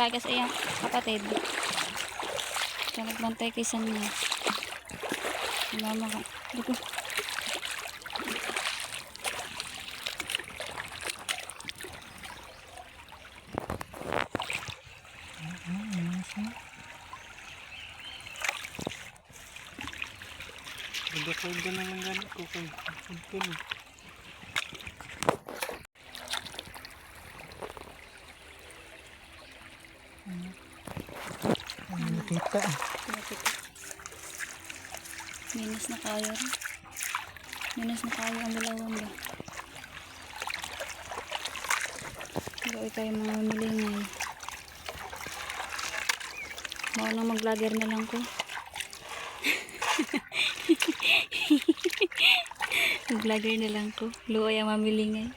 nag-alaga sa iyang kapatid. Siya nagbantay kay Sanya. Mama ka. Dito. Kuda naman ganit ko kung puno. Nakita. Minus na kayo rin. Minus na kayo ang dalawang ba. Pero ikaw yung mga mamilingay. Baka nang mag-vlogger na lang ko. Mag-vlogger na lang ko. Luoy ang mamilingay.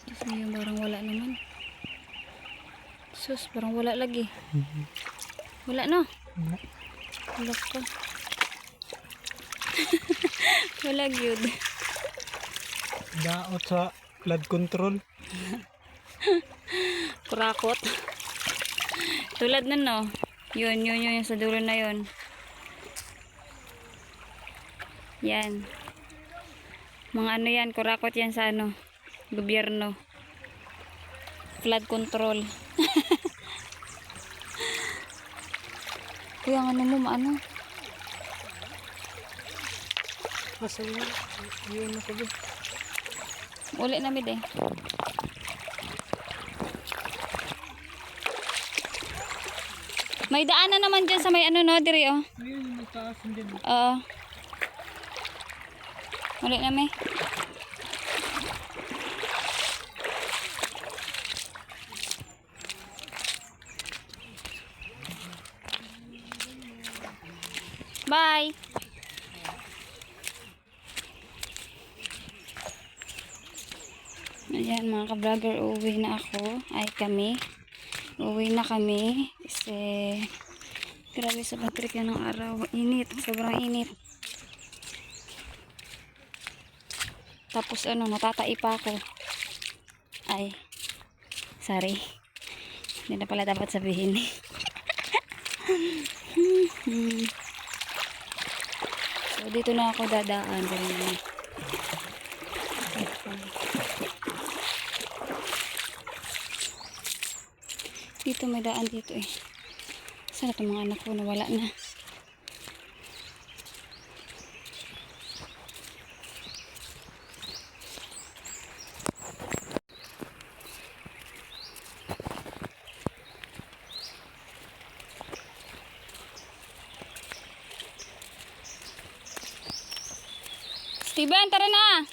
Sus, ngayon parang wala naman. Sus, parang wala lagi. Wala no? Wala ko. Wala gyud. Daot sa flood control. Kurakot. Tulad nun no. Yun sa dulo na yun. Yan. Mga ano yan, kurakot yan sa ano, gobyerno. Flood control. Kuya, ano mo, maano? Masa yun na sabi. Uli na mid eh. May daanan naman dyan sa may ano no, diri oh. Ayun, mataas din. Oo. Uli na may. Bye. Ayan mga ka-vlogger, uuwi na ako. Ay kami. Uuwi na kami. Kasi grabe sa battery ng araw. Init. Sobrang init. Tapos ano, natatai pa ako. Ay. Sorry. Hindi na pala dapat sabihin. So dito na ako dadaan. Dito may daan dito eh. Sana itong mga anak ko nawala na. Steven, tara na!